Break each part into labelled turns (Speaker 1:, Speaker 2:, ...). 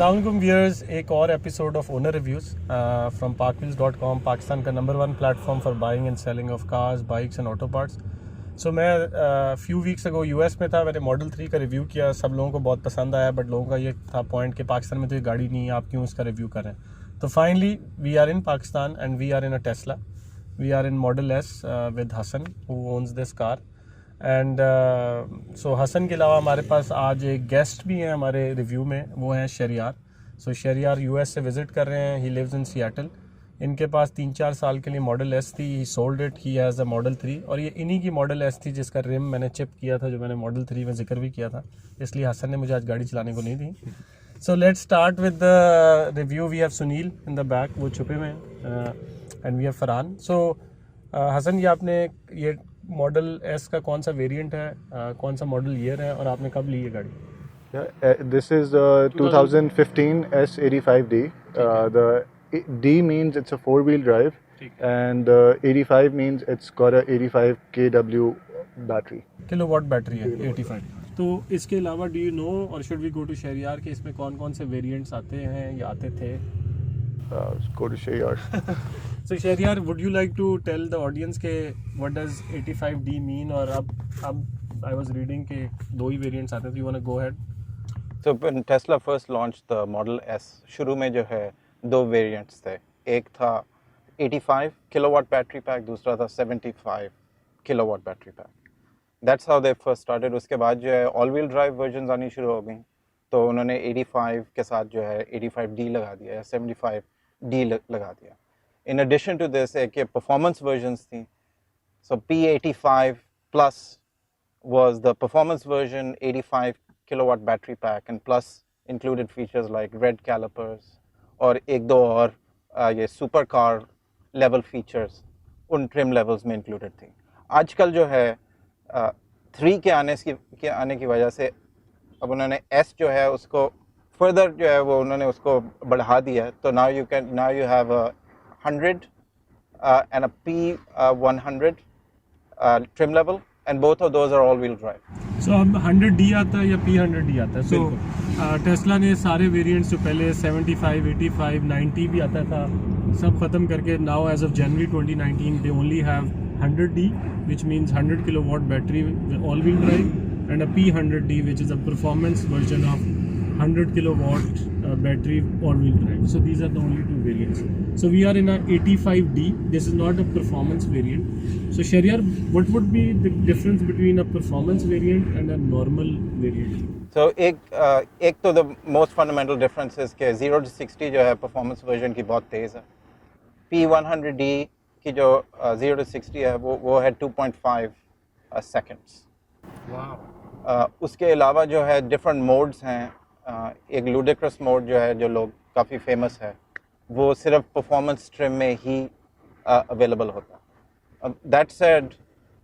Speaker 1: अस्सलाम वालेकुम व्यूअर्स, एक और episode of owner reviews from parkwheels.com, Pakistan का number 1 platform for buying and selling of cars, bikes and auto parts. So मैं few weeks ago US में था। मैंने मॉडल 3 का रिव्यू किया, सब लोगों को बहुत पसंद आया, बट लोगों का ये था पॉइंट कि पाकिस्तान में तो ये गाड़ी नहीं है, आप क्यों इसका रिव्यू कर रहे हैं। तो finally we are in Pakistan and we are in a Tesla, we are in model S with Hasan who owns this car. And so Hasan के अलावा हमारे पास आज एक गेस्ट भी हैं हमारे रिव्यू में, वो हैं शरियार। सो शरियार यूएस से विज़िट कर रहे हैं, ही लिव्स इन सियाटल। इनके पास 3-4 साल के लिए मॉडल एस थी, ही sold it, he has a model 3, और ये इन्हीं की मॉडल एस थी जिसका रिम मैंने चिप किया था, जो मैंने मॉडल 3 में जिक्र भी किया था, इसलिए हसन ने मुझे आज गाड़ी चलाने को नहीं दी। So let's start with the review. We have Sunil in the back, वो छुपे हुए हैं, and we have Farhan. So Hasan, ये आपने ये मॉडल एस का कौन सा वेरिएंट है, कौन सा मॉडल ईयर है, और आपने कब ली ये गाड़ी?
Speaker 2: This is the 2015 S85D. The D means it's a four-wheel drive, and 85 means it's got a 85 kW battery.
Speaker 1: Kilowatt battery है 85। तो इसके अलावा डू यू नो और should we go to Shahriyar के इसमें कौन कौन से वेरिएंट्स आते हैं या आते थे?
Speaker 2: Go to Shayar.
Speaker 1: So Shahryar, would you like to tell the audience के what does 85D mean? और अब I was reading के दो ही वेरिएंट्स आते थे, you wanna go ahead?
Speaker 3: So when Tesla first launched the Model S, शुरू में जो है दो वेरिएंट्स थे, एक था 85 किलोवाट बैटरी पैक, दूसरा था 75 kilowatt battery pack. That's how they first started. उसके बाद जो है ऑल व्हील ड्राइव वर्जन्स आनी शुरू हो गई, तो उन्होंने 85 के साथ जो है 85D लगा दिया या 75D लगा दिया। In addition to this, एक परफॉर्मेंस वर्जन्स थी, so P85 Plus was the performance version, 85 kilowatt battery pack, and plus included features like red calipers और एक दो और ये सुपर कार लेवल फीचर्स उन ट्रिम लेवल्स में इंक्लूडेड थी। आजकल जो है 3 के आने की वजह से अब उन्होंने S जो है उसको फर्दर जो है वो उन्होंने उसको बढ़ा दिया है, तो now you have a 100 and a P100 trim level, and both of those are all-wheel drive.
Speaker 1: So अब 100D आता है या P100D आता है? So टेस्ला ने सारे वेरिएंट्स जो पहले 75, 85, 90 भी आता था, सब ख़त्म करके now as of January 2019 they only have 100D, which means 100 kilowatt battery all-wheel drive, and a P100D, which is a performance version of 100 kilowatt battery all-wheel drive. So these are the only two variants. So we are in a 85D. This is not a performance variant. So Shariar, what would be the difference between a performance variant and a normal variant?
Speaker 3: So एक तो the most fundamental difference is कि 0 to 60 जो है performance version की बहुत तेज़ है। P100D की जो 0 to 60 है वो है 2.5 seconds.
Speaker 1: Wow.
Speaker 3: उसके अलावा जो है different modes हैं, एक ludicrous mode जो है जो लोग काफ़ी famous है, वो सिर्फ परफॉर्मेंस ट्रिम में ही अवेलेबल होता है। दैट सेड,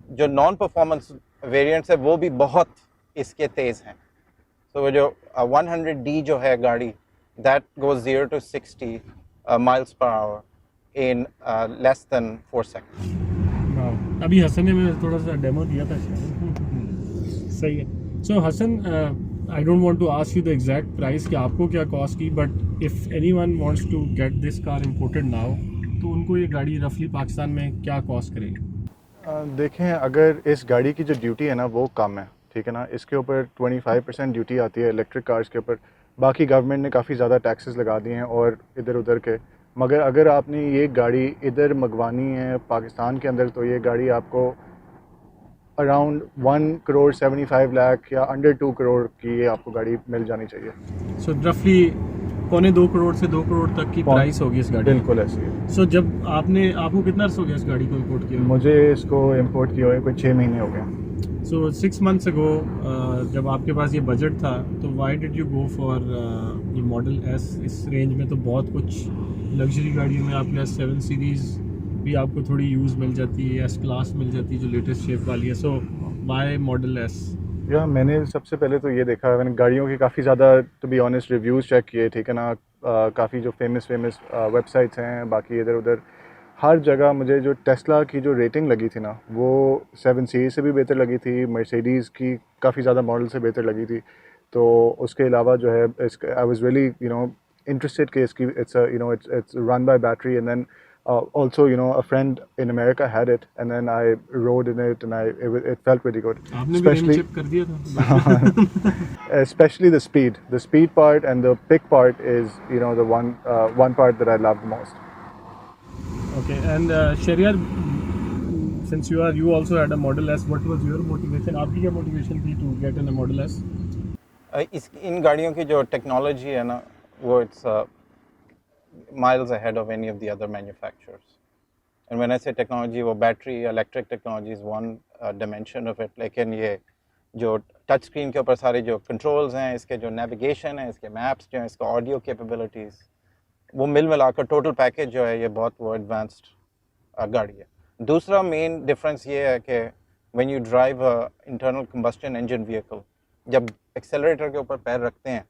Speaker 3: जो नॉन परफॉर्मेंस वेरिएंट्स है वो भी बहुत इसके तेज़ हैं। तो वो जो 100D जो है गाड़ी, that goes 0 to 60 miles per hour in less than 4 seconds.
Speaker 1: Wow. अभी हसन ने मैं थोड़ा सा डेमो दिया था सही है। सो Hasan, I don't want to ask you the exact price कि आपको क्या कॉस्ट की, but if anyone wants to get this car imported now, तो उनको ये गाड़ी रफली पाकिस्तान में क्या कॉस्ट करेगी?
Speaker 2: देखें, अगर इस गाड़ी की जो ड्यूटी है ना वो कम है, ठीक है ना, इसके ऊपर 25% ड्यूटी आती है इलेक्ट्रिक कार्स के ऊपर। बाकी गवर्नमेंट ने काफ़ी ज़्यादा टैक्सेस लगा दिए हैं और इधर उधर के, मगर अगर आपने ये गाड़ी इधर मंगवानी है पाकिस्तान के अंदर, तो ये गाड़ी आपको अराउंड 1.75 लाख या अंडर 2 करोड़ की ये आपको गाड़ी मिल जानी चाहिए।
Speaker 1: सो रफली 1.25 करोड़ से 2 करोड़ तक की प्राइस होगी इस गाड़ी?
Speaker 2: बिल्कुल ऐसी है।
Speaker 1: सो जब आपको कितना अर्सा हो गया इस गाड़ी को इंपोर्ट किया?
Speaker 2: मुझे इसको इंपोर्ट किया हुए कोई 6 महीने हो गए।
Speaker 1: सो 6 months ago, जब आपके पास ये बजट था, तो why did you go for ये मॉडल एस? इस रेंज में तो बहुत कुछ लग्जरी गाड़ियों में आपके पास 7 सीरीज़ भी आपको थोड़ी यूज़ मिल जाती है, एस क्लास मिल जाती है जो लेटेस्ट शेप वाली है। सो वाई मॉडल एस?
Speaker 2: या मैंने सबसे पहले तो ये देखा, मैंने गाड़ियों के काफ़ी ज़्यादा to be honest reviews check किए, ठीक है ना, काफ़ी जो फेमस वेबसाइट्स हैं, बाकी इधर उधर हर जगह मुझे जो टेस्ला की जो रेटिंग लगी थी ना, वो 7 सीरीज़ से भी बेहतर लगी थी, मर्सिडीज़ की काफ़ी ज़्यादा मॉडल से बेहतर लगी थी। तो उसके अलावा जो है आई वाज रियली interested कि इसकी it's a it's run by battery, and then also a friend in America had it, and then I rode in it, and it felt really good.
Speaker 1: आपने भी रिम चिप कर दिया था
Speaker 2: Especially the speed part and the pick part is the one part that I love the most.
Speaker 1: Okay, and Shahryar, since you also had a Model S, what was your motivation? आपकी क्या motivation थी to get in a Model S?
Speaker 3: इन गाड़ियों की जो technology है ना, वो it's miles ahead of any of the other manufacturers. And when I say technology, वो battery, electric technology is one dimension of it. लेकिन ये जो टच स्क्रीन के ऊपर सारे जो कंट्रोल्स हैं, इसके जो नेविगेशन है, इसके मैप्स जो हैं, इसका ऑडियो कैपेबिलिटीज़, वो मिलाकर टोटल पैकेज जो है, ये बहुत वो एडवांस्ड गाड़ी है. दूसरा मेन डिफरेंस ये है कि when you drive a internal combustion engine vehicle, जब एक्सेलरेटर के ऊपर पैर रखते हैं,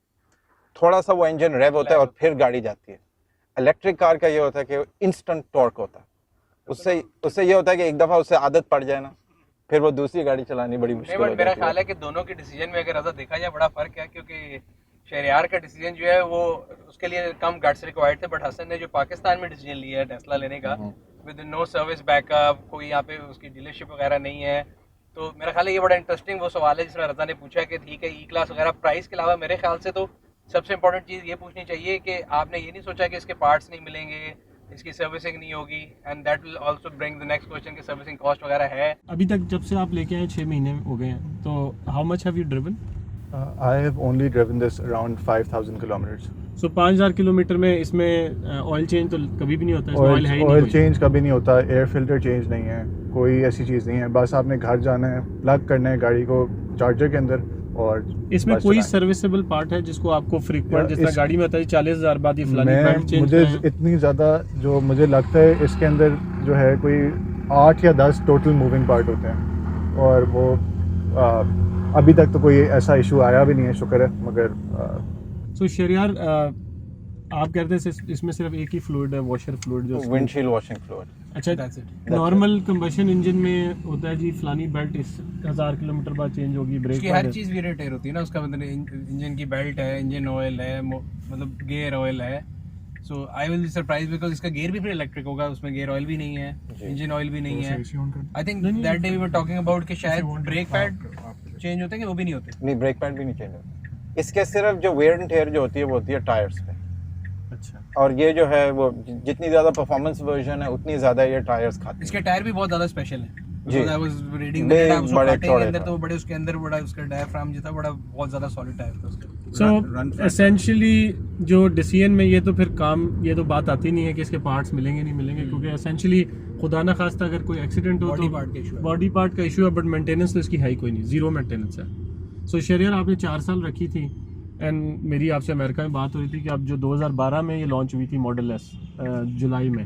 Speaker 3: थोड़ा सा वो इंजन रेव होता है और फिर गाड़ी जाती है. इलेक्ट्रिक कार का ये होता है कि इंस्टेंट टॉर्क होता है. उससे ये होता है कि एक दफ़ा उससे आदत पड़ जाए ना, फिर वो दूसरी गाड़ी चलानी बड़ी मुश्किल होती है.
Speaker 4: मेरा ख्याल है कि दोनों के डिसीजन में अगर ऐसा देखा जाए बड़ा फ़र्क है, क्योंकि शहरयार का डिसीजन जो है वो उसके लिए कम गट्स रिक्वायर्ड थे, बट हसन ने जो पाकिस्तान में डिसीजन लिया है टेस्ला लेने का, विद नो सर्विस बैकअप, कोई यहाँ पे उसकी डीलरशिप वगैरह नहीं है, तो मेरा ख्याल है ये बड़ा इंटरेस्टिंग वो सवाल है जिसमें रज़ा ने पूछा कि ठीक है ई क्लास वगैरह. प्राइस के अलावा मेरे ख्याल से तो सबसे इंपॉर्टेंट चीज़ ये पूछनी चाहिए कि आपने ये नहीं सोचा कि इसके पार्ट्स नहीं मिलेंगे, इसकी सर्विसिंग नहीं होगी, and that will also bring the next question कि सर्विसिंग कॉस्ट वगैरह है.
Speaker 1: अभी तक जब से आप लेके आए 6 महीने हो गए हैं, तो how much have you driven?
Speaker 2: I have only driven this around 5,000 kilometers.
Speaker 1: So 5000 kilometre में इसमें ऑयल चेंज तो कभी भी नहीं होता, इसमें ऑयल है ही नहीं.
Speaker 2: ऑयल चेंज कभी नहीं होता, एयर फिल्टर चेंज नहीं है, कोई ऐसी चीज़ नहीं है. बस आपने घर जाना है, प्लग करना है गाड़ी को चार्जर के अंदर, और
Speaker 1: इसमें कोई सर्विसेबल पार्ट है जिसको आपको फ्रीक्वेंट, जिस तरह गाड़ी में होता है 40,000 बाद ये फलानी बेल्ट चेंज
Speaker 2: मुझे इतनी ज़्यादा जो मुझे लगता है इसके अंदर जो है कोई 8 या 10 टोटल मूविंग पार्ट होते हैं, और वो अभी तक तो कोई ऐसा इशू आया भी नहीं है, शुक्र है. मगर
Speaker 1: सो शहरयार, आप कहते हैं इसमें सिर्फ एक ही फ्लूइड है, वॉशर फ्लूइड, जो
Speaker 3: विंडशील्ड वॉशिंग फ्लूइड.
Speaker 1: अच्छा, नॉर्मल कंबशन इंजन में होता है जी फलानी बेल्ट इस 1000 किलोमीटर बाद चेंज होगी, ब्रेक
Speaker 4: उसकी हर चीज़ वेरिएटर होती है ना, उसका मतलब इंजन की बेल्ट है, इंजन ऑयल है, मतलब गियर ऑयल है. So I will be surprise because इसका गियर भी फिर इलेक्ट्रिक होगा, उसमें गियर ऑयल भी नहीं है, इंजन ऑयल भी नहीं है. I think that day we were talking about कि शायद ब्रेक पैड चेंज होते हैं कि वो भी नहीं होते.
Speaker 3: नहीं, ब्रेक पैड भी नहीं चेंज होते. इसके सिर्फ जो वेयर एंड टेयर जो होती है वो होती है टायर्स पे.
Speaker 1: अच्छा,
Speaker 3: और ये जो है वो जितनी ज़्यादा परफॉर्मेंस वर्जन है उतनी ज़्यादा ये टायर्स खाते हैं.
Speaker 4: इसके टायर भी बहुत ज़्यादा स्पेशल है.
Speaker 3: जी,
Speaker 4: I was reading
Speaker 3: बड़े
Speaker 4: that उसको
Speaker 3: चौड़े
Speaker 4: अंदर
Speaker 3: था.
Speaker 4: तो बड़े उसके अंदर बड़ा उसका डायफ्राम जो था बड़ा बहुत ज़्यादा सॉलिड टायर था उसका.
Speaker 1: सो एसेंशियली जो डिसीजन में ये तो फिर काम, ये तो बात आती नहीं है कि इसके पार्ट्स मिलेंगे नहीं मिलेंगे, क्योंकि एसेंशियली खुदा ना खास्ता अगर कोई एक्सीडेंट हो
Speaker 4: बॉडी
Speaker 1: तो
Speaker 4: पार्ट का इशू है.
Speaker 1: बॉडी पार्ट का इशू है, बट मेंटेनेंस तो इसकी है ही कोई नहीं, जीरो मेंटेनेंस है. सो शहरयार, आपने 4 साल रखी थी, एंड मेरी आपसे अमेरिका में बात हो रही थी कि अब जो 2012 में ये लॉन्च हुई थी मॉडल एस जुलाई में,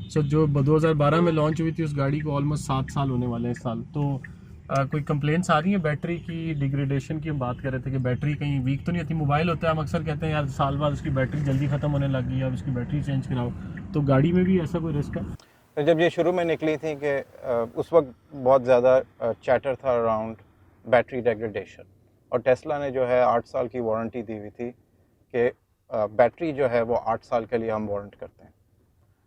Speaker 1: सो जो 2012 में लॉन्च हुई थी उस गाड़ी को ऑलमोस्ट 7 साल होने वाले हैं इस साल. तो कोई कंप्लेंट्स आ रही हैं बैटरी की डिग्रेडेशन की? हम बात कर रहे थे कि बैटरी कहीं वीक तो नहीं होती. मोबाइल होता है, हम अक्सर कहते हैं यार साल बाद उसकी बैटरी जल्दी ख़त्म होने लगी, अब उसकी बैटरी चेंज कराओ. तो गाड़ी में भी ऐसा कोई रिस्क है?
Speaker 3: तो जब ये शुरू में निकली थी कि उस वक्त बहुत ज़्यादा चैटर था अराउंड बैटरी डिग्रेडेशन, और टेस्ला ने जो है 8 साल की वारंटी दी हुई थी कि बैटरी जो है वो 8 साल के लिए हम वारंट करते हैं.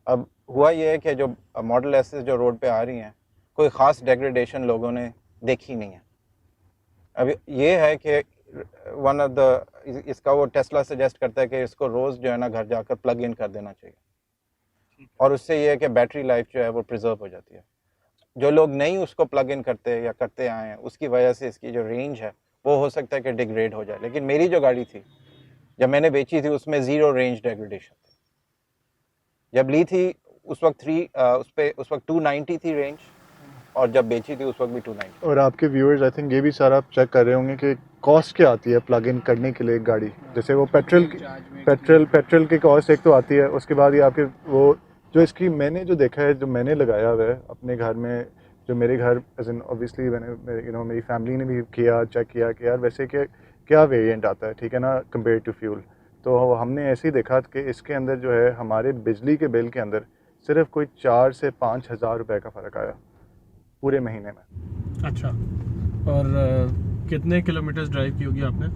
Speaker 3: अब हुआ ये है कि जो मॉडल एस जो रोड पे आ रही हैं, कोई ख़ास डिग्रेडेशन लोगों ने देखी नहीं है. अब ये है कि वन ऑफ द इसका वो टेस्ला सजेस्ट करता है कि इसको रोज़ जो है ना घर जाकर प्लग इन कर देना चाहिए, और उससे ये है कि बैटरी लाइफ जो है वो प्रिजर्व हो जाती है. जो लोग नहीं उसको प्लग इन करते या करते आए हैं, उसकी वजह से इसकी जो रेंज है वो हो सकता है कि डिग्रेड हो जाए. लेकिन मेरी जो गाड़ी थी जब मैंने बेची थी उसमें 0 रेंज डिग्रेडेशन थी. जब ली थी उस वक्त 290 थी रेंज, और जब बेची थी उस वक्त भी 290.
Speaker 2: और आपके व्यूअर्स आई थिंक ये भी सारा चेक कर रहे होंगे कि कॉस्ट क्या आती है प्लग इन करने के लिए एक गाड़ी. जैसे वो पेट्रोल की कॉस्ट एक तो आती है, उसके बाद ये आपके वो जो इसकी मैंने जो देखा है, जो मैंने लगाया हुआ है अपने घर में, जो मेरे घर एज इन ऑब्वियसली मैंने मेरी फैमिली ने भी किया, चेक किया कि यार वैसे क्या वेरिएंट आता है, ठीक है ना, कंपेयर टू फ्यूल. तो हमने ऐसे ही देखा कि इसके अंदर जो है हमारे बिजली के बिल के अंदर सिर्फ कोई 4 से 5 हज़ार रुपये का फ़र्क आया पूरे महीने में.
Speaker 1: अच्छा, और कितने किलोमीटर्स ड्राइव की होगी आपने?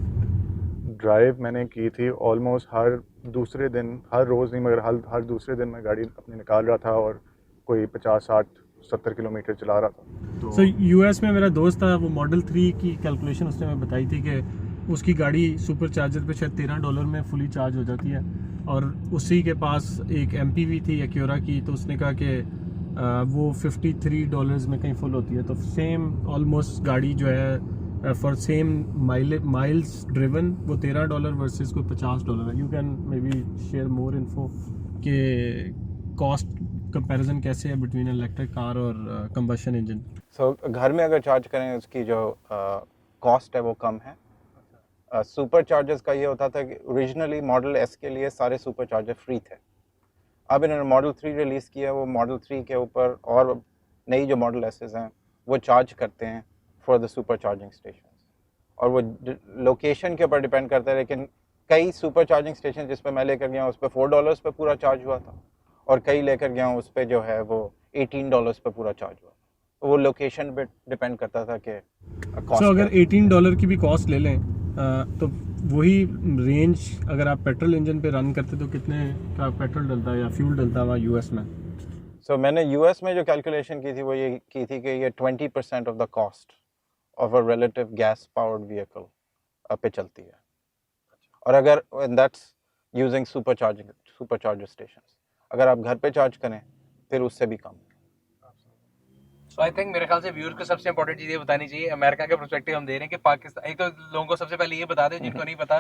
Speaker 2: ड्राइव मैंने की थी ऑलमोस्ट हर दूसरे दिन, हर रोज़ नहीं मगर हर दूसरे दिन मैं गाड़ी अपनी निकाल रहा था और कोई 50-60-70 किलोमीटर चला रहा था। तो
Speaker 1: सो यूएस में मेरा दोस्त था, वो मॉडल 3 की कैलकुलेशन उसने मैं बताई थी कि उसकी गाड़ी सुपर चार्जर पे शायद $13 में फुली चार्ज हो जाती है, और उसी के पास एक MPV थी एक्योरा की, तो उसने कहा कि वो $53 में कहीं फुल होती है। तो सेम ऑलमोस्ट गाड़ी जो है फॉर सेम माइल्स ड्रिवन वो $13 वर्सेस कोई $50 है। You can may be share more info कि कॉस्ट कंपैरिजन कैसे है बिटवीन इलेक्ट्रिक कार और कंबशन इंजन।
Speaker 3: सो घर में अगर चार्ज करें उसकी जो कॉस्ट है वो कम है। सुपर चार्जर्स का ये होता था कि ओरिजिनली मॉडल एस के लिए सारे सुपर चार्जर फ्री थे। अब इन्होंने मॉडल 3 रिलीज़ किया, वो मॉडल 3 के ऊपर और नई जो मॉडल एसेस हैं वो चार्ज करते हैं for the super charging station, और वो लोकेशन के ऊपर डिपेंड करता है। लेकिन कई सुपर चार्जिंग स्टेशन जिस पे मैं लेकर गया उस पर $4 पे पूरा चार्ज हुआ था, और कई लेकर गया उस पर जो है वो $18 पे पूरा चार्ज हुआ। तो वो लोकेशन पे डिपेंड करता था कि
Speaker 1: सो अगर $18 की भी कॉस्ट ले लें तो वही रेंज अगर आप पेट्रोल इंजन पे रन करते तो कितने का पेट्रोल डलता है या फ्यूल डलता है वहाँ यूएस में?
Speaker 3: सो मैंने यूएस में जो कैलकुलेशन की थी वो ये की थी कि ये 20% of the cost of a relative gas powered vehicle पे चलती है, और अगर that's using super charger stations. अगर आप घर पे चार्ज करें फिर उससे भी कम।
Speaker 4: सो आई थिंक मेरे ख्याल से व्यूअर्स को सबसे इंपॉर्टेंट चीज़ ये बतानी चाहिए, अमेरिका के पर्सपेक्टिव हम दे रहे हैं कि पाकिस्तान, एक तो लोगों को सबसे पहले ये बता दें जिनको नहीं पता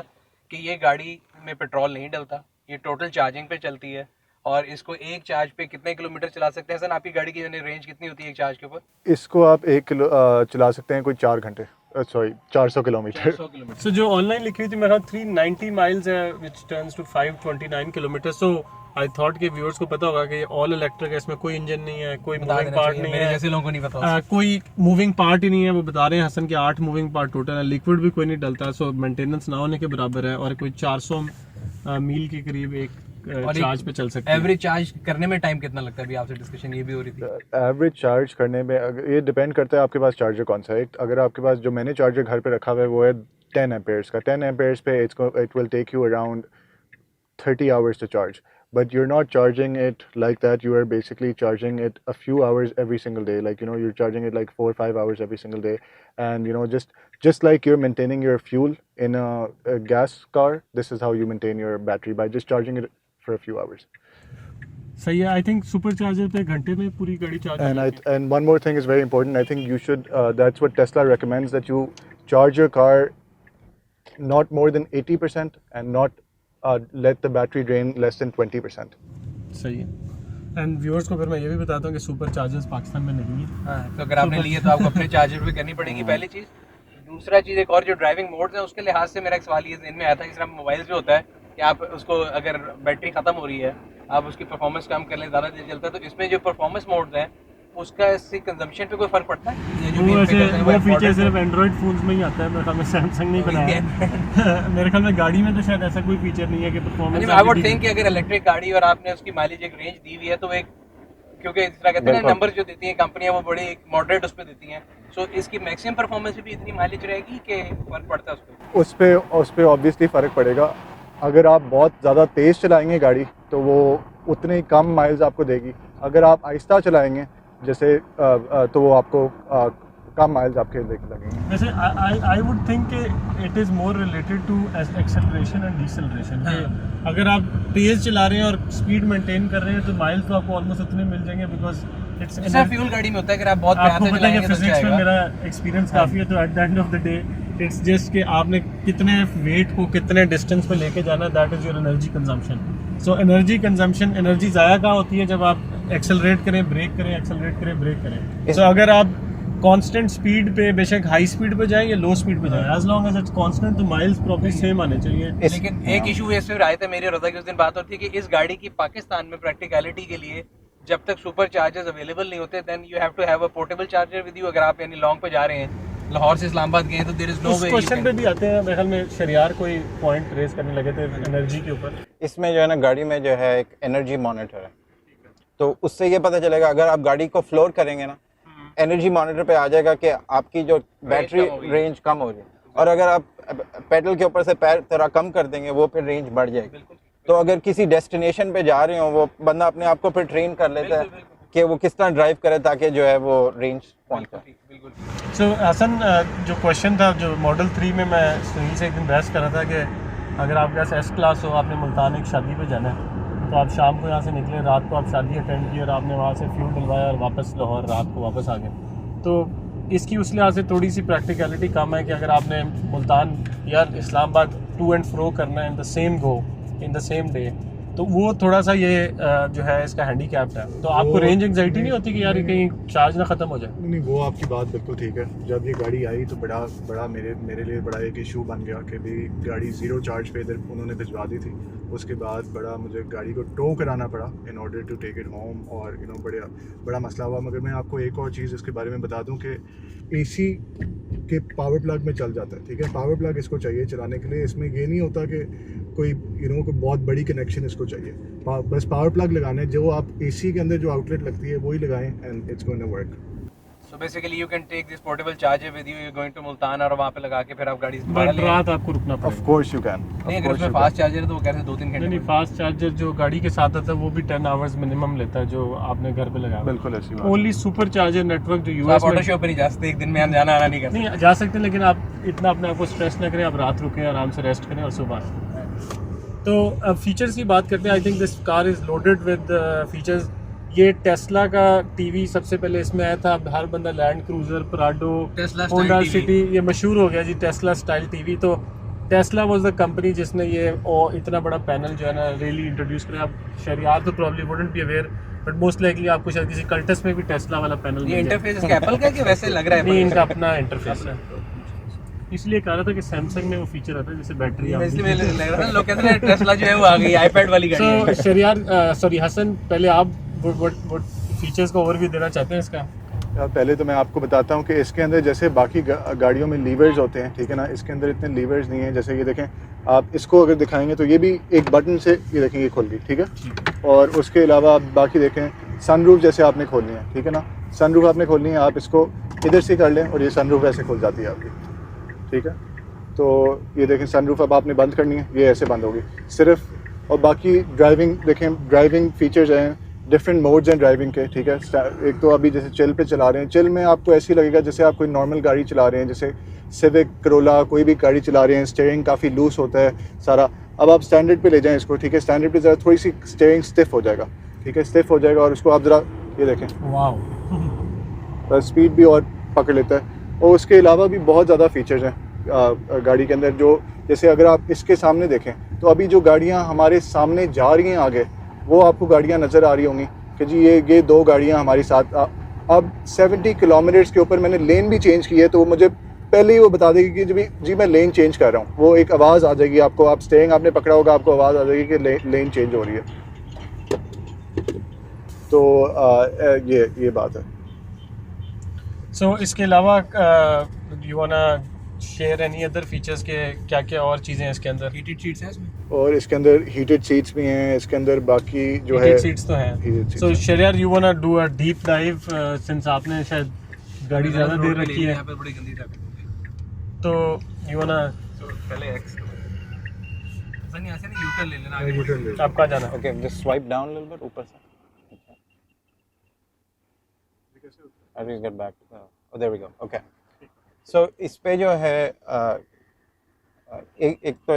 Speaker 4: कि ये गाड़ी में पेट्रोल नहीं डलता, ये टोटल चार्जिंग पे चलती है, और इसको एक चार्ज पे कितने किलोमीटर चला सकते हैं? सर आपकी गाड़ी की रेंज कितनी होती है एक चार्ज के ऊपर?
Speaker 2: इसको आप 1 किलो चला सकते हैं कोई 4 घंटे, सॉरी 400 किलोमीटर।
Speaker 4: 400 किलोमीटर।
Speaker 1: सो जो ऑनलाइन लिखी हुई थी मेरा 390 माइल्स है which turns to 529 kilometre. So I thought के व्यूअर्स को पता होगा कि ऑल इलेक्ट्रिक है, इसमें कोई इंजन नहीं है, कोई मूविंग पार्ट नहीं
Speaker 4: मेरे
Speaker 1: है,
Speaker 4: जैसे लोगों को नहीं पता।
Speaker 1: कोई मूविंग पार्ट ही नहीं है। वो बता रहे हैं हसन के 8 मूविंग पार्ट टोटल है, लिक्विड भी कोई नहीं डलता, सो मेंटेनेंस ना होने के बराबर है, और कोई 400 मील के करीब एक चार्ज पे चल सकते हैं।
Speaker 4: एवरेज चार्ज करने में टाइम कितना लगता है? अभी आपसे डिस्कशन ये भी हो रही थी।
Speaker 2: एवरेज चार्ज करने में ये डिपेंड करता है आपके पास चार्जर कौन सा है। अगर आपके पास जो मैंने चार्जर घर पे रखा हुआ है वो है 10 एम्पेयर्स का। 10 एम्पेयर्स पे it will take you around 30 hours to charge, but you're not charging it like that. You are basically charging it a few hours every single day, like you're charging it like 4 or 5 hours every single day, and just like you're maintaining your fuel in a gas car, this is how you maintain your battery, by just charging it for a few hours.
Speaker 1: सही है। I think super charger पे घंटे में पूरी गाड़ी charge
Speaker 2: And one more thing is very important. I think you should that's what Tesla recommends, that you charge your car not more than 80% and not let the battery drain less than 20%.
Speaker 1: सही है। And viewers को फिर मैं ये भी बताता हूँ कि सुपर चार्जर्स पाकिस्तान में नहीं है।
Speaker 4: हाँ, तो अगर आपने लिए तो आपको अपने चार्जर पे करनी पड़ेगी पहली चीज़। दूसरा चीज़ एक और जो ड्राइविंग मोड्स है उसके लिहाज से मेरा एक सवाल ये इनमें आया था, जिस तरह मोबाइल में होता है कि आप उसको अगर बैटरी ख़त्म हो रही है आप उसकी परफॉर्मेंस कम कर लें, ज़्यादा देर चलता है, तो इसमें जो परफॉर्मेंस मोड्स हैं उसका इससे कंजम्पशन पे कोई फर्क पड़ता है? ये जो
Speaker 1: वो
Speaker 4: main
Speaker 1: वैसे
Speaker 4: figures हैं,
Speaker 1: वो
Speaker 4: important
Speaker 1: फीचर सिर्फ
Speaker 4: है।
Speaker 1: एंड्रॉइड फोन्स में ही आता है, मेरे ख्याल में सैमसंग नहीं बनाया है। मेरे ख्याल में गाड़ी में तो शायद ऐसा कोई फीचर नहीं है कि परफॉर्मेंस।
Speaker 4: आई वुड थिंक कि अगर इलेक्ट्रिक गाड़ी और आपने उसकी माइलेज एक रेंज दी हुई है तो एक, क्योंकि इस तरह कहते हैं ना नंबर जो देती हैं कंपनियां वो बड़ी एक मॉडरेट उस पर देती हैं, सो इसकी मैक्सिमम परफॉर्मेंस भी इतनी माइलेज रहेगी कि फर्क पड़ता है
Speaker 2: उस पे ऑब्वियसली फ़र्क पड़ेगा। अगर आप बहुत ज़्यादा तेज़ चलाएंगे गाड़ी तो वो उतने ही कम माइल्स आपको देगी। अगर आप आहिस्ता चलाएंगे जैसे तो वो आपको कम माइल्स आपके लगेंगे।
Speaker 1: वैसे आई वुड थिंक कि it is more related to acceleration and deceleration. अगर आप तेज़ चला रहे हैं और स्पीड मेंटेन कर रहे हैं तो माइल्स तो आपको ऑलमोस्ट उतने मिल जाएंगे, बिकॉज इट्स
Speaker 4: जैसा फ्यूल गाड़ी में होता है अगर आप बहुत प्यार
Speaker 1: आपको
Speaker 4: से
Speaker 1: पता है कि
Speaker 4: चलाएंगे तो
Speaker 1: फिजिक्स में
Speaker 4: जाएगा।
Speaker 1: मेरा एक्सपीरियंस काफ़ी है, तो at the end of the day it's just कि आपने कितने वेट को कितने डिस्टेंस पे लेके जाना, that is your energy consumption. So energy consumption, energy ज़ाया कहाँ होती है? जब आप एक्सेलरेट करें ब्रेक करें, एक्सेलरेट करें ब्रेक करें। सो अगर आप कांस्टेंट स्पीड पे बेशक हाई स्पीड पे जाएं या लो स्पीड पे जाएं, as long as it's constant तो माइल्स प्रॉपर्ली सेम आने चाहिए।
Speaker 4: लेकिन एक इशू इसमें आया था मेरे और रज़ा की उस दिन बात होती है कि इस गाड़ी की पाकिस्तान में प्रैक्टिकलिटी के लिए जब तक सुपर चार्जर्स अवेलेबल नहीं होते then you have to have a portable charger with you. अगर आप यानी लॉन्ग पे जा रहे हैं, लाहौर से इस्लामाबाद गए तो देयर इज नो
Speaker 1: उस
Speaker 4: वे।
Speaker 1: क्वेश्चन पे भी आते हैं मेरे ख्याल में, शरियार कोई पॉइंट रेज करने लगे थे एनर्जी के ऊपर।
Speaker 3: इसमें जो है ना गाड़ी में जो है एक एनर्जी मॉनिटर है, तो उससे ये पता चलेगा अगर आप गाड़ी को फ्लोर करेंगे ना एनर्जी मॉनिटर पे आ जाएगा कि आपकी जो बैटरी रेंज कम हो रही है। और अगर आप पेडल के ऊपर से पैर थोड़ा कम कर देंगे वो फिर रेंज बढ़ जाएगी।
Speaker 4: बिल्कुल
Speaker 3: तो अगर किसी डेस्टिनेशन पे जा रहे हो वो बंदा अपने आप को फिर ट्रेन कर लेता है कि वो किस तरह ड्राइव करे ताकि जो है वो रेंज पहुंचे।
Speaker 4: बिल्कुल।
Speaker 1: सो हसन, जो क्वेश्चन था जो मॉडल 3 में मैं सुनील से एक दिन बहस कर रहा था कि अगर आपके पास एस क्लास हो, आपने मुल्तान एक शादी पे जाना है, तो आप शाम को यहाँ से निकले, रात को आप शादी अटेंड की और आपने वहाँ से फ्यूल डलवाया और वापस लाहौर रात को वापस आ गए, तो इसकी उस लिहाज से थोड़ी सी प्रैक्टिकलिटी कम है कि अगर आपने मुल्तान या इस्लामाबाद टू एंड फ्रो करना है in the same go in the same day, तो वो थोड़ा सा ये जो है इसका हैंडीकैप्ड है। तो आपको रेंज एंग्जाइटी नहीं होती कि यार कहीं चार्ज ना ख़त्म हो जाए?
Speaker 2: नहीं, वो आपकी बात बिल्कुल ठीक है। जब ये गाड़ी आई तो बड़ा मेरे लिए बड़ा एक इशू बन गया कि भी गाड़ी ज़ीरो चार्ज पे इधर उन्होंने भिजवा दी थी। उसके बाद बड़ा मुझे गाड़ी को टो कराना पड़ा in order to take it home, और बड़ा मसला हुआ। मगर मैं आपको एक और चीज़ इसके बारे में बता दूं कि एसी के पावर प्लग में चल जाता है, ठीक है। पावर प्लग इसको चाहिए चलाने के लिए। इसमें ये नहीं होता कि कोई कोई बहुत बड़ी कनेक्शन इसको चाहिए। बस पावर प्लग लगाना है, जो आप एसी के अंदर जो आउटलेट लगती है वही लगाएं and it's going to work.
Speaker 4: So basically you can take this portable charger with you, you're going to Multan और वहाँ पे लगा के फिर आप गाड़ी
Speaker 1: बट रात आपको रुकना
Speaker 2: ऑफ
Speaker 1: पड़ेगा।
Speaker 2: Course you can.
Speaker 4: नहीं, अगर उसमें फास्ट चार्जर है तो वो कैसे 2-3 घंटे
Speaker 1: नहीं, फास्ट चार्जर जो गाड़ी के साथ आता है वो भी 10 आवर्स मिनिमम लेता है जो आपने घर पे लगाया।
Speaker 2: बिल्कुल ऐसी बात।
Speaker 1: ओनली सुपर चार्जर नेटवर्क जो
Speaker 4: तो
Speaker 1: यूएस
Speaker 4: आप ऑटो
Speaker 1: में
Speaker 4: शॉप पे नहीं जा सकते, एक दिन में जाना आना नहीं कर सकते।
Speaker 1: नहीं जा सकते, लेकिन आप इतना अपने आप को स्ट्रेस ना करें, आप रात रुकें, आराम से रेस्ट करें और सुबह आएं। तो अब फीचर्स की बात करते हैं। I think this car is loaded with features. ये टेस्ला का टीवी सबसे पहले इसमें आया था। हर बंदा land cruiser, Prado,
Speaker 4: Tesla style
Speaker 1: Honda
Speaker 4: TV.
Speaker 1: City, ये मशहूर हो गया जी टेस्ला स्टाइल टीवी। तो टेस्ला वाज द कंपनी जिसने ये इतना बड़ा पैनल जो है ना रियली इंट्रोड्यूस किया। अब शहरियार तो probably wouldn't be aware, but most likely आपको शायद किसी कल्टस में भी टेस्ला वाला पैनल
Speaker 4: ये इंटरफेस इसका एप्पल का है कि वैसे लग रहा है?
Speaker 1: नहीं, इनका अपना इंटरफेस है। इसलिए कह रहा था कि सैमसंग में वो फीचर आता है जैसे बैटरी
Speaker 4: इसलिए लग रहा है लोग कहते हैं टेस्ला जो है वो आ गई आईपैड वाली गाड़ी है।
Speaker 1: सो शहरियार, सॉरी हसन, पहले आप what फीचर्स का ओवरव्यू देना चाहते हैं इसका?
Speaker 2: यार पहले तो मैं आपको बताता हूँ कि इसके अंदर जैसे बाकी गाड़ियों में लीवर्स होते हैं, ठीक है ना, इसके अंदर इतने लीवर्स नहीं है। जैसे ये देखें, आप इसको अगर दिखाएंगे तो ये भी एक बटन से ये देखें ये खुल गई, ठीक है। और उसके अलावा आप बाकी देखें, सनरूफ जैसे आपने खोलनी है, ठीक है ना, सनरूफ आपने खोलनी है, आप इसको इधर से कर लें और ये सनरूफ ऐसे खुल जाती है आपकी, ठीक है। तो ये देखें सनरूफ अब आपने बंद करनी है, ये ऐसे बंद होगी सिर्फ। और बाकी ड्राइविंग देखें, ड्राइविंग फीचर्स हैं डिफरेंट मोड्स हैं ड्राइविंग के, ठीक है। एक तो अभी जैसे चिल पे चला रहे हैं, चिल में आपको ऐसी लगेगा जैसे आप कोई नॉर्मल गाड़ी चला रहे हैं, जैसे सिविक, करोला, कोई भी गाड़ी चला रहे हैं। स्टीयरिंग काफ़ी लूज होता है सारा। अब आप स्टैंडर्ड पे ले जाएं इसको, ठीक है। स्टैंडर्ड पे ज़रा थोड़ी सी स्टीयरिंग स्टिफ हो जाएगा, ठीक है, स्टिफ हो जाएगा। और उसको आप ज़रा ये देखें,
Speaker 1: वाओ,
Speaker 2: स्पीड भी और पकड़ लेता है। और उसके अलावा भी बहुत ज़्यादा फीचर्स हैं गाड़ी के अंदर, जो जैसे अगर आप इसके सामने देखें तो अभी जो गाड़ियाँ हमारे सामने जा रही हैं आगे, वो आपको गाड़ियाँ नज़र आ रही होंगी कि जी ये 2 गाड़ियाँ हमारी साथ। अब 70 किलोमीटर्स के ऊपर मैंने लेन भी चेंज की है, तो वो मुझे पहले ही वो बता देगी कि जी मैं लेन चेंज कर रहा हूँ। वो एक आवाज़ आ जाएगी आपको, आप स्टीयरिंग आपने पकड़ा होगा, आपको आवाज़ आ जाएगी कि लेन चेंज हो रही है। तो ये बात है।
Speaker 1: सो इसके अलावा you वांना share any other features के क्या क्या और चीज़ें हैं इसके अंदर?
Speaker 4: हीटेड सीट्स है इसमें
Speaker 2: और इसके अंदर हीटेड सीट्स भी हैं, इसके अंदर बाकी जो है
Speaker 1: सीट्स तो हैं।
Speaker 2: heated seats
Speaker 1: सो
Speaker 2: हैं।
Speaker 1: Shahriyar, you wanna do a deep dive since आपने शायद गाड़ी ज़्यादा देर रखी है,
Speaker 4: यहाँ पे बड़ी गंदी ट्रैफिक।
Speaker 1: तो यू वांना
Speaker 4: तो पहले एक्स नहीं ऐसे नहीं यूटर्न ले लेना आगे।
Speaker 2: U-turn ले।
Speaker 1: आप कहाँ जाना है?
Speaker 3: Okay, just swipe down little bit ऊपर से। I will get back. Oh there we go. Okay, so इस पे जो है एक तो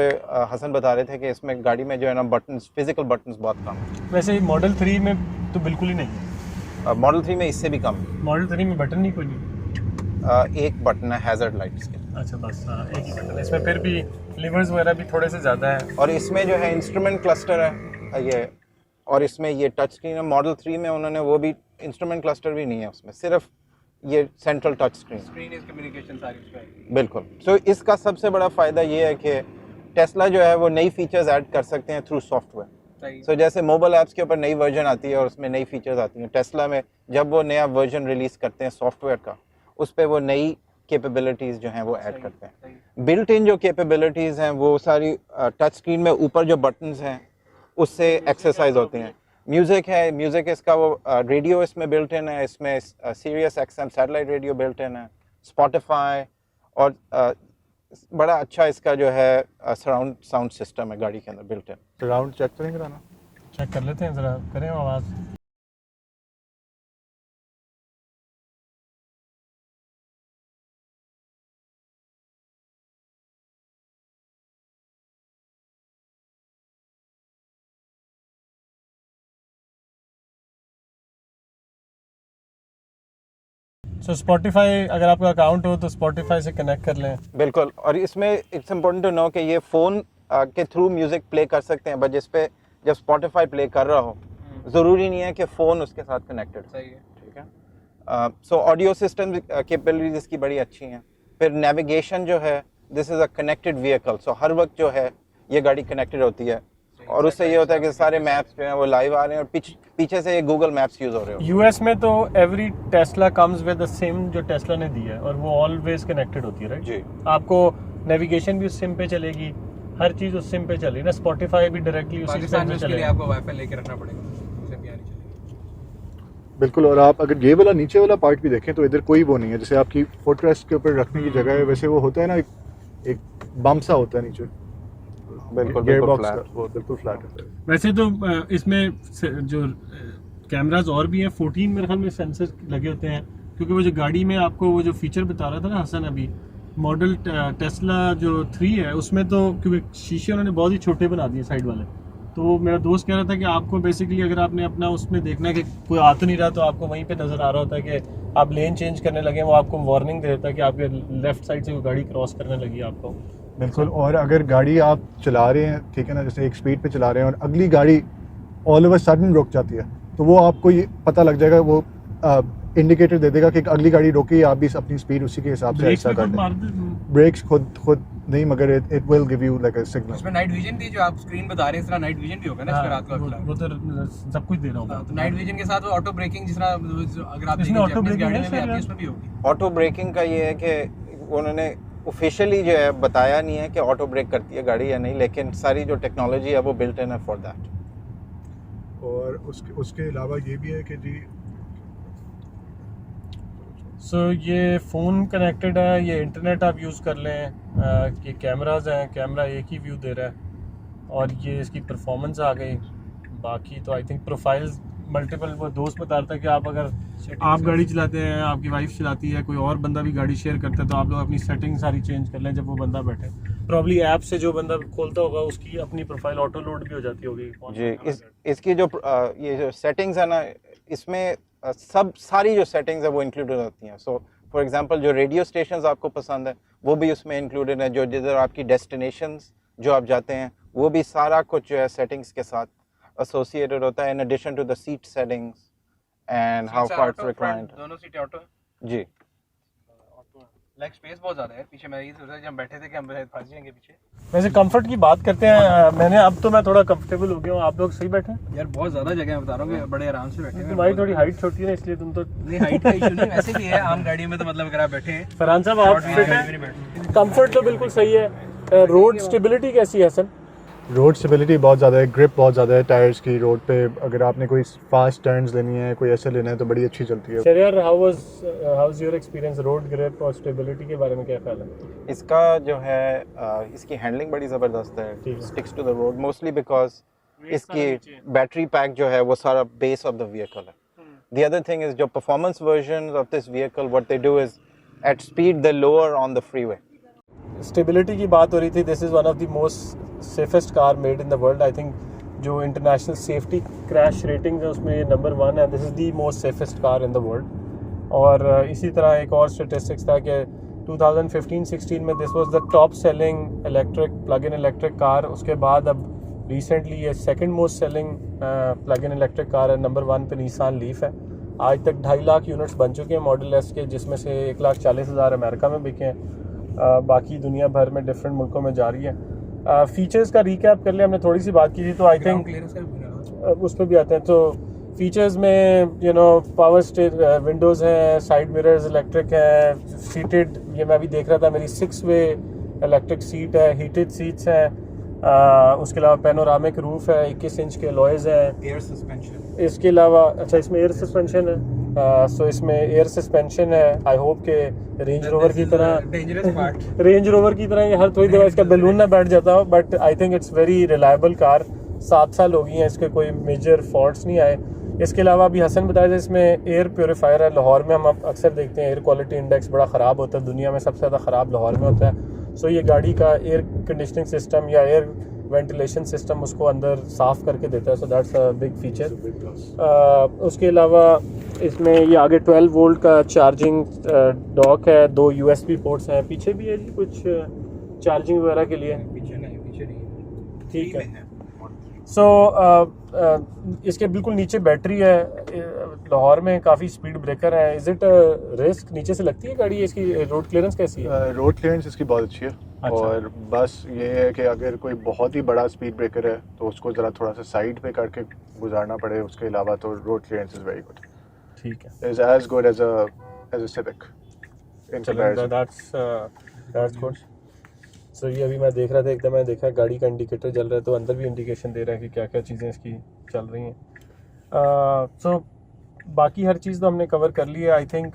Speaker 3: हसन बता रहे थे कि इसमें गाड़ी में जो है ना बटन्स, फिजिकल बटन्स बहुत कम है।
Speaker 1: वैसे मॉडल 3 में तो बिल्कुल ही नहीं है।
Speaker 3: मॉडल 3 में इससे भी कम है।
Speaker 1: मॉडल 3 में बटन नहीं कोई नहीं।
Speaker 3: एक बटन है हैजर्ड लाइट्स के,
Speaker 1: अच्छा बस, हाँ, एक ही बटन है। इसमें फिर भी लिवर्स वगैरह भी थोड़े से ज़्यादा है।
Speaker 3: और इसमें जो है इंस्ट्रूमेंट क्लस्टर है ये, और इसमें ये टच स्क्रीन है। मॉडल 3 में उन्होंने वो भी इंस्ट्रूमेंट क्लस्टर भी नहीं है उसमें, सिर्फ ये central touch
Speaker 4: screen is communication सारी उसमें आएगी।
Speaker 3: बिल्कुल। सो इसका सबसे बड़ा फ़ायदा ये है कि टेस्ला जो है वो नई फीचर्स ऐड कर सकते हैं थ्रू सॉफ्टवेयर।
Speaker 4: सही।
Speaker 3: सो जैसे मोबाइल ऐप्स के ऊपर नई वर्जन आती है और उसमें नई फीचर्स आती हैं, टेस्ला में जब वो नया वर्जन रिलीज़ करते हैं सॉफ्टवेयर का, उस पर वो नई कैपेबिलिटीज़ जो हैं वो ऐड करते हैं। बिल्ट इन जो कैपेबिलिटीज़ हैं वो सारी टच स्क्रीन में ऊपर जो बटन्स हैं उससे एक्सरसाइज होती हैं। म्यूज़िक है, म्यूज़िक इसका वो रेडियो इसमें बिल्ट इन है, इसमें serious XM satellite radio built in है, स्पॉटिफाई, और बड़ा अच्छा इसका जो है सराउंड साउंड सिस्टम है गाड़ी के अंदर बिल्ट इन।
Speaker 2: राउंड चेक तो नहीं कराना?
Speaker 1: चेक कर लेते हैं ज़रा, करें आवाज़। सो स्पॉटिफाई अगर आपका अकाउंट हो तो स्पॉटिफाई से कनेक्ट कर लें।
Speaker 3: बिल्कुल, और इसमें इट्स इम्पोर्टेंट टू नो कि ये फ़ोन के थ्रू म्यूज़िक प्ले कर सकते हैं, बट जिस पे जब स्पॉटिफाई प्ले कर रहा हो ज़रूरी नहीं है कि फ़ोन उसके साथ कनेक्टेड।
Speaker 4: सही है।
Speaker 3: ठीक है। सो ऑडियो सिस्टम कैपेबिलिटीज़ इसकी बड़ी अच्छी हैं। फिर नेविगेशन जो है, this is a connected vehicle, so हर वक्त जो है ये गाड़ी कनेक्टेड होती है, और उससे ये होता है कि सारे मैप्स जो हैं वो लाइव आ रहे हैं, और पीछे से ये गूगल मैप्स यूज़ हो रहे हो।
Speaker 1: यूएस में तो every Tesla comes with the SIM जो टेस्ला ने दी है, और वो ऑलवेज कनेक्टेड होती है, राइट?
Speaker 3: जी।
Speaker 1: आपको नेविगेशन भी उस सिम पे चलेगी, हर चीज़ उस सिम पे चलेगी ना, स्पॉटिफाई भी डायरेक्टली उसी
Speaker 4: पाकिस्तान
Speaker 1: सिम
Speaker 4: में
Speaker 1: पे
Speaker 4: उसके लिए
Speaker 1: चलेगा।
Speaker 4: आपको वाईफाई लेके रखना पड़ेगा, उसे भी आनी चाहिए।
Speaker 2: बिल्कुल। और आप अगर ये वाला नीचे वाला पार्ट भी देखें तो इधर कोई वो नहीं है, जैसे आपकी फुटरेस्ट के ऊपर रखने की जगह है, वैसे वो होता है ना, एक बम्प सा होता है नीचे,
Speaker 3: बिल्कुल
Speaker 2: गियरबॉक्स
Speaker 3: फ्लैट।
Speaker 2: का, वो बिल्कुल फ्लैट है।
Speaker 1: वैसे तो इसमें जो कैमराज और भी हैं, 14 मेरे ख्याल में सेंसर लगे होते हैं, क्योंकि वो जो गाड़ी में आपको वो जो फीचर बता रहा था ना हसन अभी, मॉडल टेस्ला जो 3 है उसमें तो क्योंकि शीशे उन्होंने बहुत ही छोटे बना दिए साइड वाले, तो मेरा दोस्त कह रहा था कि आपको बेसिकली अगर आपने अपना उसमें देखना है कि कोई आ तो नहीं रहा, तो आपको वहीं पे नज़र आ रहा होता है कि आप लेन चेंज करने लगे, वो आपको वार्निंग दे देता है कि आपके लेफ्ट साइड से कोई गाड़ी क्रॉस करने लगी आपको।
Speaker 2: बिल्कुल। और अगर गाड़ी आप चला रहे हैं, ठीक है ना, जैसे एक स्पीड पे चला रहे हैं और अगली गाड़ी ऑल ओवर सडन रुक जाती है, तो वो आपको ये पता लग जाएगा, वो इंडिकेटर दे देगा कि अगली गाड़ी रोकी, आप भी अपनी स्पीड उसी के हिसाब से ऐसा कर लें। ब्रेक्स खुद नहीं, मगर it will give you like a signal.
Speaker 4: उसमें नाइट विजन भी जो आप स्क्रीन बता रहे हैं, इस तरह नाइट विजन भी होगा ना इसमें रात को अगला।
Speaker 1: वो तो सब कुछ दे रहा हूँ।
Speaker 4: तो नाइट विजन के साथ वो ऑटो ब्रेकिंग, जिस तरह अगर आप
Speaker 1: इसमें ऑटो ब्रेकिंग
Speaker 4: गाड़ी
Speaker 1: है
Speaker 4: में भी
Speaker 1: शायद?
Speaker 4: आपकी उसमें भी होगी।
Speaker 3: ऑटो ब्रेकिंग का ये है कि उन्होंने ऑफिशियली जो है बताया नहीं है कि ऑटो ब्रेक करती है गाड़ी या नहीं, लेकिन सारी जो टेक्नोलॉजी है वो बिल्ट इन है फॉर दैट।
Speaker 2: और उसके अलावा ये भी है कि जी
Speaker 1: सो ये फ़ोन कनेक्टेड है, ये इंटरनेट आप यूज़ कर लें, ये कैमराज हैं, कैमरा एक ही व्यू दे रहा है, और ये इसकी परफॉर्मेंस आ गई। बाकी तो आई थिंक प्रोफाइल्स मल्टीपल, वो दोस्त बता रहा था कि आप अगर आप गाड़ी चलाते हैं, आपकी वाइफ चलाती है, कोई और बंदा भी गाड़ी शेयर करता है, तो आप लोग अपनी सेटिंग सारी चेंज कर लें जब वो बंदा बैठे। प्रॉब्ली ऐप से जो बंदा खोलता होगा उसकी अपनी प्रोफाइल ऑटो लोड भी हो जाती होगी
Speaker 3: जी। इसकी जो ये जो सेटिंग्स है ना, इसमें सब सारी जो सेटिंग्स है वो इंक्लूडेड होती हैं। सो फॉर एग्जांपल जो रेडियो स्टेशंस आपको पसंद है वो भी उसमें इंक्लूडेड है, जो जिधर आपकी डेस्टिनेशंस जो आप जाते हैं वो भी सारा कुछ जो है सेटिंग्स के साथ एसोसिएटेड होता है, in addition to the seat settings and how far it's reclined.
Speaker 4: दोनों सीटें ऑटो है
Speaker 3: जी।
Speaker 4: लेग स्पेस बहुत ज्यादा है पीछे। मैं ये सोच रहा था जब हम बैठे थे कि हम फंस जाएंगे पीछे।
Speaker 1: वैसे कंफर्ट की बात करते हैं, अब तो मैं थोड़ा कंफर्टेबल हो गया हूँ। आप लोग सही बैठे हैं?
Speaker 4: यार बहुत ज्यादा जगह, मैं बता रहा हूँ कि बड़े आराम से बैठे हैं।
Speaker 1: तुम्हारी थोड़ी हाइट छोटी है ना, इसलिए तुम तो
Speaker 4: नहीं, हाइट का इशू नहीं, वैसे भी है आम गाड़ी में तो मतलब अगर आप बैठे हैं
Speaker 1: फरहान साहब आप फिट हैं? कंफर्ट तो बिल्कुल सही है। रोड स्टेबिलिटी कैसी है हसन?
Speaker 2: रोड स्टेबिलिटी बहुत ज़्यादा है, ग्रिप बहुत ज़्यादा है टायर्स की रोड पे। अगर आपने कोई फास्ट टर्न्स लेनी है, कोई ऐसे लेना है तो बड़ी अच्छी चलती है।
Speaker 1: Shahriar, how was your experience road grip और स्टेबिलिटी के बारे में क्या ख्याल है?
Speaker 3: इसका जो है इसकी हैंडलिंग बड़ी ज़बरदस्त है,
Speaker 1: ठीक है।
Speaker 3: Sticks to the road mostly because इसकी बैटरी पैक जो है वो सारा बेस ऑफ द व्हीकल है। द अदर थिंग इज जो performance version of this vehicle, what they do is at speed they lower on the freeway.
Speaker 1: Stability की बात हो रही थी। This is one of the most safest car made in the world. I think जो international safety crash rating है उसमें number 1 है। This is the most safest car in the world. और इसी तरह एक और स्टेटिस्टिक्स था कि 2015-16 में this was the top selling electric plug in electric car. उसके बाद अब रिसेंटली ये second most selling plug in electric car है। नंबर 1 पे निसान लीफ है। आज तक 2.5 लाख यूनिट्स बन चुके हैं मॉडल एस के, जिसमें से 1,40,000 अमेरिका में बिके हैं। बाकी दुनिया भर में डिफरेंट मुल्कों में जारी है। फीचर्स का रिकैप कर लिया, हमने थोड़ी सी बात की थी, तो आई थिंक उस पर भी आते हैं। तो फीचर्स में पावर विंडोज़ हैं, साइड मिरर्स इलेक्ट्रिक है, सीटेड, ये मैं भी देख रहा था, मेरी 6 वे इलेक्ट्रिक सीट है, हीटेड सीट्स हैं। उसके अलावा पैनोरामिक रूफ है, 21 इंच के अलॉयज़ हैं।
Speaker 4: एयर सस्पेंशन,
Speaker 1: इसके अलावा अच्छा इसमें एयर सस्पेंशन है। सो इसमें एयर सस्पेंशन है। आई होप के रेंज रोवर की तरह
Speaker 4: डेंजरस पार्ट
Speaker 1: रेंज रोवर की तरह ये हर थोड़ी देर इसका बैलून ना बैठ जाता हो, but I think it's very reliable car. 7 साल हो गई हैं इसके, कोई मेजर फॉल्ट्स नहीं आए। इसके अलावा अभी हसन बताया था इसमें एयर प्योरीफायर है। लाहौर में हम अक्सर देखते हैं एयर क्वालिटी इंडेक्स बड़ा ख़राब होता है, दुनिया में सबसे ज़्यादा ख़राब लाहौर में होता है। सो ये गाड़ी का एयर कंडीशनिंग सिस्टम या एयर वेंटिलेशन सिस्टम उसको अंदर साफ़ करके देता है, so that's a big feature. उसके अलावा इसमें ये आगे 12 वोल्ट का चार्जिंग डॉक है, 2 USB पोर्ट्स हैं, पीछे भी है जी कुछ चार्जिंग वगैरह के लिए।
Speaker 4: पीछे नहीं
Speaker 1: ठीक है। सो इसके बिल्कुल नीचे बैटरी है। लाहौर में काफ़ी स्पीड ब्रेकर है। इज इट रिस्क नीचे से लगती है गाड़ी? इसकी रोड क्लियरेंस कैसी है?
Speaker 2: रोड क्लियरेंस इसकी बहुत अच्छी है।
Speaker 1: अच्छा।
Speaker 2: और बस ये है कि अगर कोई बहुत ही बड़ा स्पीड ब्रेकर है तो उसको ज़रा थोड़ा सा साइड पे करके गुजारना पड़े, उसके अलावा तो road clearance is very good,
Speaker 1: ठीक है।
Speaker 2: Is as good as a Civic in comparison.
Speaker 1: That's good. So ये अभी मैं देख रहा था, एकदम मैंने देखा गाड़ी का इंडिकेटर जल रहा है, तो अंदर भी इंडिकेशन दे रहा है कि क्या क्या चीज़ें इसकी चल रही हैं। सो बाकी हर चीज़ तो हमने कवर कर ली है। आई थिंक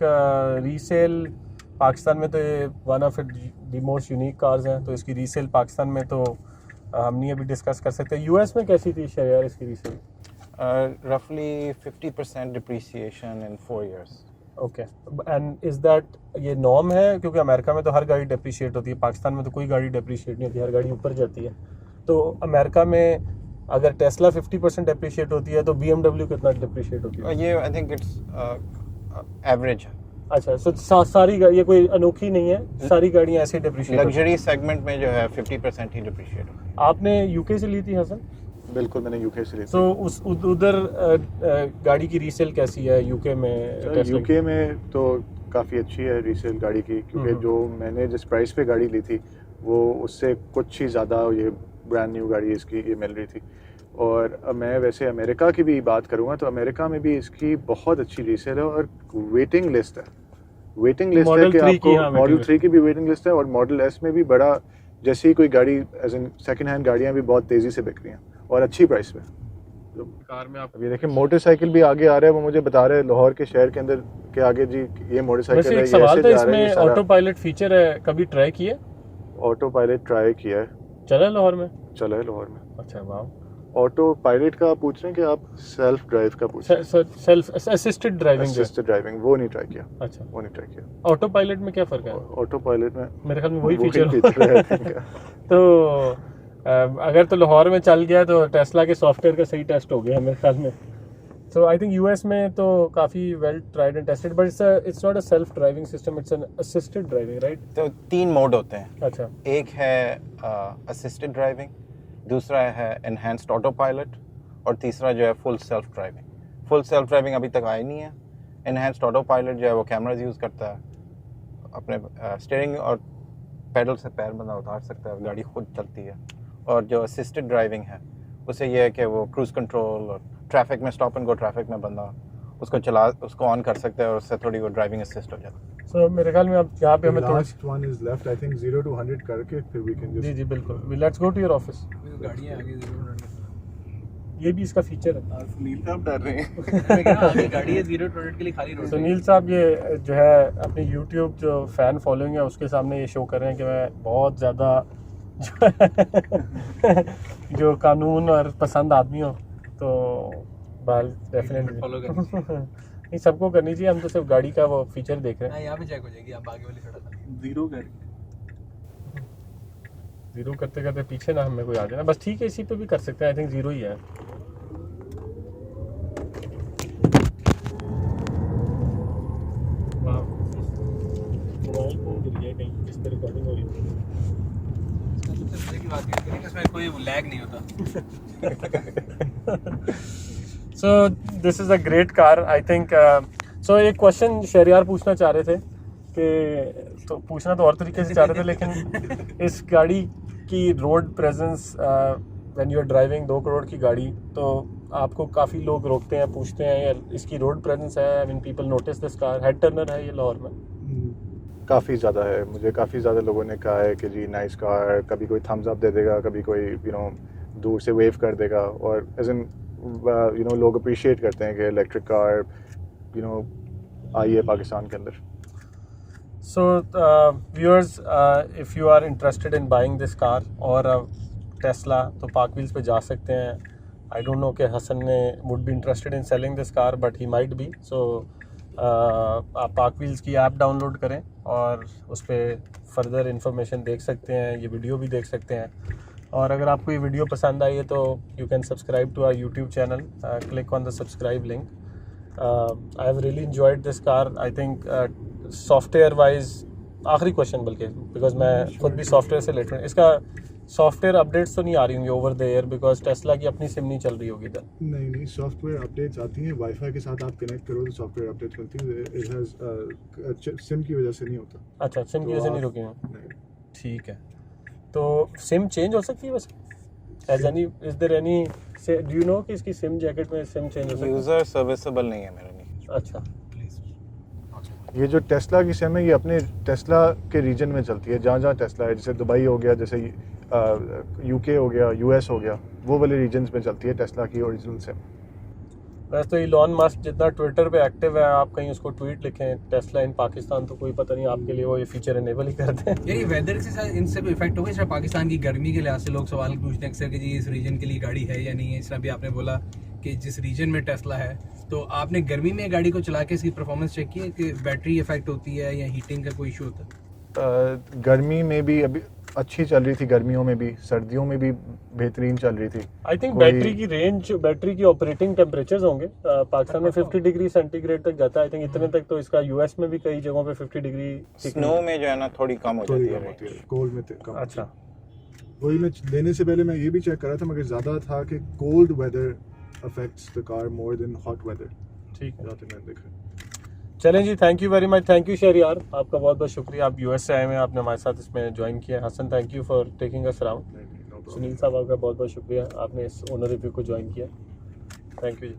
Speaker 1: रीसेल पाकिस्तान में तो ये one of the most unique cars हैं, तो इसकी रीसेल पाकिस्तान में तो हम नहीं अभी डिस्कस कर सकते। यूएस में कैसी थी शहर इसकी resale?
Speaker 3: Roughly 50% depreciation in 4 years.
Speaker 1: Okay, and is that ये नॉर्म है? क्योंकि अमेरिका में तो हर गाड़ी डेप्रिशिएट होती है, पाकिस्तान में तो कोई गाड़ी डेप्रिशिएट नहीं होती, हर गाड़ी ऊपर जाती है। तो अमेरिका में अगर टेस्ला 50% डेप्रिशिएट होती है तो BMW कितना डेप्रिशिएट होती है?
Speaker 3: ये I think it's average है।
Speaker 1: अच्छा, सो सारी गाड़ी, ये कोई अनोखी नहीं है, सारी गाड़ियाँ ऐसे डेप्रिशिएट?
Speaker 3: लग्जरी सेगमेंट में जो है 50% ही डिप्रिशिएट होती है।
Speaker 1: आपने यूके से ली थी हसन?
Speaker 2: बिल्कुल, मैंने यूके से ली थी।
Speaker 1: सो उस उधर गाड़ी की रीसेल कैसी है यूके में? टेस्ला की?
Speaker 2: यूके में तो काफ़ी अच्छी है रीसेल गाड़ी की, क्योंकि जो मैंने जिस प्राइस पे गाड़ी ली थी वो उससे कुछ ही ज़्यादा ये ब्रांड न्यू गाड़ी इसकी ये मिल रही थी। और मैं वैसे अमेरिका की भी बात करूँगा तो अमेरिका में भी इसकी बहुत अच्छी रीसेल है और वेटिंग लिस्ट है। वेटिंग लिस्ट है कि आपको मॉडल 3 की भी वेटिंग लिस्ट है, और मॉडल एस में भी बड़ा, जैसे ही कोई गाड़ी एज इन सेकंड हैंड गाड़ियाँ भी बहुत तेज़ी से बिक रही हैं और अच्छी प्राइस पे।
Speaker 1: कार में आप
Speaker 2: अब ये देखिए मोटरसाइकिल भी आगे आ रहा है, वो मुझे बता रहे हैं लाहौर के शहर के अंदर के आगे जी ये मोटरसाइकिल
Speaker 1: वैसे
Speaker 2: है,
Speaker 1: एक
Speaker 2: ये
Speaker 1: सवाल
Speaker 2: ऐसे
Speaker 1: था,
Speaker 2: जा रहा है,
Speaker 1: इसमें ऑटो पायलट फीचर है, कभी ट्राई किया?
Speaker 2: ऑटो पायलट ट्राई किया है,
Speaker 1: चला लाहौर में?
Speaker 2: चला है लाहौर में।
Speaker 1: अच्छा, वाह।
Speaker 2: ऑटो पायलट का आप पूछ रहे हैं कि आप सेल्फ ड्राइव का पूछ रहे हैं?
Speaker 1: Self assisted driving?
Speaker 2: Assisted driving वो नहीं ट्राई किया।
Speaker 1: अच्छा,
Speaker 2: वो नहीं ट्राई किया।
Speaker 1: ऑटो पायलट में क्या फ़र्क है?
Speaker 2: ऑटो पायलट में
Speaker 1: मेरे ख्याल में वही
Speaker 2: वही
Speaker 1: फीचर
Speaker 2: फीचर है, I think।
Speaker 1: तो अगर तो लाहौर में चल गया तो टेस्ला के सॉफ्टवेयर का सही टेस्ट हो गया मेरे ख्याल में। सो आई थिंक यूएस में तो काफ़ी well tried and tested, but it's not a self driving system, it's an assisted driving, right?
Speaker 3: तो 3 मोड होते हैं।
Speaker 1: अच्छा,
Speaker 3: एक है असिस्टेड ड्राइविंग, दूसरा है एनहांस्ड ऑटो पायलट, और तीसरा जो है full self driving. Full self driving अभी तक आई नहीं है। एनहांस्ड ऑटो पायलट जो है वो कैमराज यूज़ करता है, अपने स्टीयरिंग और पैडल से पैर बंदा उतार सकता है, गाड़ी खुद चलती है। और जो असिस्टेड ड्राइविंग है उससे ये है कि वो क्रूज़ कंट्रोल और ट्रैफिक में स्टॉप एंड गो ट्रैफिक में बंदा उसको ऑन कर सकता है और उससे थोड़ी वो ड्राइविंग असिस्ट हो जाता है।
Speaker 1: सो मेरे ख्याल में अब यहाँ पे हमें थोड़ी
Speaker 2: last one is left, I think 0 to 100 करके फिर वी कैन
Speaker 1: जी जी बिल्कुल, let's go to your office.
Speaker 4: गाड़ियाँ आगे जरूर
Speaker 1: ये भी इसका फीचर है।
Speaker 2: सुनील साहब डर रहे हैं।
Speaker 4: मैं कह रहा हूँ, आगे गाड़ी है 0 to 100 के लिए खाली रोड।
Speaker 1: सुनील साहब ये जो है अपनी YouTube जो फ़ैन फॉलोइंग है उसके सामने ये शो कर रहे हैं कि मैं बहुत ज़्यादा जो कानून और पसंद आदमी हो, तो बाल डेफिनेटली
Speaker 4: फॉलो करनी
Speaker 1: नहीं, सबको करनी चाहिए। हम तो सिर्फ गाड़ी का वो फीचर देख रहे हैं।
Speaker 4: यहाँ पे चेक हो जाएगी, आप आगे वाली सड़क पर।
Speaker 1: जीरो करते करते पीछे ना हमें कोई आ जाए, बस ठीक है, इसी पे भी कर सकते हैं। आई थिंक 0 ही है। वाह, मोबाइल फोन गिर गया कहीं जिस पे रिकॉर्डिंग हो रही थी।
Speaker 4: सबसे मजे की बात ये है कि इसमें कोई लैग नहीं होता।
Speaker 1: So this is a great car, I think. So एक क्वेश्चन शहरियार पूछना चाह रहे थे कि, तो पूछना तो और तरीके से चाह रहे थे, लेकिन इस गाड़ी की road presence when you are driving 2 crore की गाड़ी, तो आपको काफ़ी लोग रोकते हैं, पूछते हैं यार इसकी रोड प्रेजेंस है? I mean people notice this car, head Turner है ये लाहौर में?
Speaker 2: काफ़ी ज़्यादा है। मुझे काफ़ी ज़्यादा लोगों ने कहा है कि जी नाइस कार, कभी कोई थम्स अप दे देगा, कभी कोई दूर से वेव कर देगा, और एज इन लोग अप्रिशिएट करते हैं कि इलेक्ट्रिक कार आई है पाकिस्तान के अंदर।
Speaker 1: So, viewers, if you are interested in buying this car और Tesla, तो पार्क व्हील्स पे जा सकते हैं। I don't know कि हसन ने would be interested in selling this car, but he might be. So, आप पार्क व्हील्स की ऐप डाउनलोड करें और उस पर फर्दर इंफॉर्मेशन देख सकते हैं, ये वीडियो भी देख सकते हैं। और अगर आपको ये वीडियो पसंद आई है तो you can subscribe to our YouTube channel, click on the subscribe link. I have really enjoyed this car. I think software wise, आखिरी क्वेश्चन बल्कि, बिकॉज मैं खुद भी सॉफ्टवेयर से रिलेटेड, इसका सॉफ्टवेयर अपडेट्स तो नहीं आ रही होंगी over the air, because Tesla की अपनी सिम नहीं चल रही होगी इधर।
Speaker 2: नहीं, सॉफ्टवेयर अपडेट्स आती हैं, वाईफाई के साथ आप कनेक्ट करो तो सॉफ्टवेयर अपडेट्स मिलती हैं। इट हैज़ सिम की वजह से नहीं होता।
Speaker 1: अच्छा, सिम की
Speaker 2: तो
Speaker 1: वजह से नहीं
Speaker 2: आप-
Speaker 1: रुकी हैं,
Speaker 2: नहीं।
Speaker 1: ठीक है। तो सिम चेंज हो सकती है वैसे? Has any, is there any, say, do you know कि इसकी सिम जैकेट में सिम चेंज हो सकती है?
Speaker 3: यूज़र सर्विसेबल नहीं है मेरे लिए।
Speaker 1: अच्छा,
Speaker 2: ये जो टेस्ला की सिम है ये अपने टेस्ला के रीजन में चलती है, जहाँ जहाँ टेस्ला है, जैसे दुबई हो गया, जैसे यूके हो गया, यूएस हो गया, वो वाले रीजन्स में चलती है टेस्ला की ओरिजिनल सिम।
Speaker 1: वैसे तो इलॉन मस्क जितना ट्विटर पे एक्टिव है, आप कहीं उसको ट्वीट लिखें टेस्ला इन पाकिस्तान, तो कोई पता नहीं आपके लिए वो ये फीचर इनेबल ही करते हैं।
Speaker 5: यार ये वेदर से इनसे भी इफेक्ट होगा? जैसे पाकिस्तान की गर्मी के लिहाज से लोग सवाल पूछते हैं अक्सर कि जी इस रीजन के लिए गाड़ी है या नहीं है। इस तरह भी आपने बोला कि जिस रीजन में टेस्ला है, तो आपने गर्मी में गाड़ी को चला के इसकी परफॉर्मेंस चेक की है कि बैटरी इफेक्ट होती है या हीटिंग का कोई इशू होता है?
Speaker 2: गर्मी में भी अभी अच्छी चल रही थी, गर्मियों में भी, सर्दियों में भी बेहतरीन चल रही थी।
Speaker 1: आई थिंक
Speaker 2: कोई-
Speaker 1: बैटरी की रेंज, बैटरी की ऑपरेटिंग टेम्परेचर्स होंगे पाकिस्तान में 50 डिग्री सेंटीग्रेड तक जाता है। आई थिंक इतने तक तो इसका यूएस में भी कई जगहों पे 50 डिग्री।
Speaker 3: स्नो में जो है ना थोड़ी कम हो
Speaker 2: थोड़ी
Speaker 3: जाती
Speaker 2: कम
Speaker 3: है
Speaker 2: होती
Speaker 3: range।
Speaker 2: है, कोल्ड में कम।
Speaker 1: अच्छा,
Speaker 2: वही मैं लेने से पहले मैं ये भी चेक कर रहा था, मगर ज़्यादा था कि cold weather affects the car more than hot weather.
Speaker 1: ठीक है।
Speaker 2: जाते मैंने देखा।
Speaker 1: चलें जी, thank you very much. Thank you Shahryar, आपका बहुत बहुत शुक्रिया, आप यूएस से आए हैं, आपने हमारे साथ इसमें ज्वाइन किया। Hasan, thank you for taking us around.
Speaker 2: नहीं, no problem।
Speaker 1: सुनील साहब, आपका बहुत बहुत शुक्रिया, आपने इस ओनर रिव्यू को ज्वाइन किया। Thank you ji.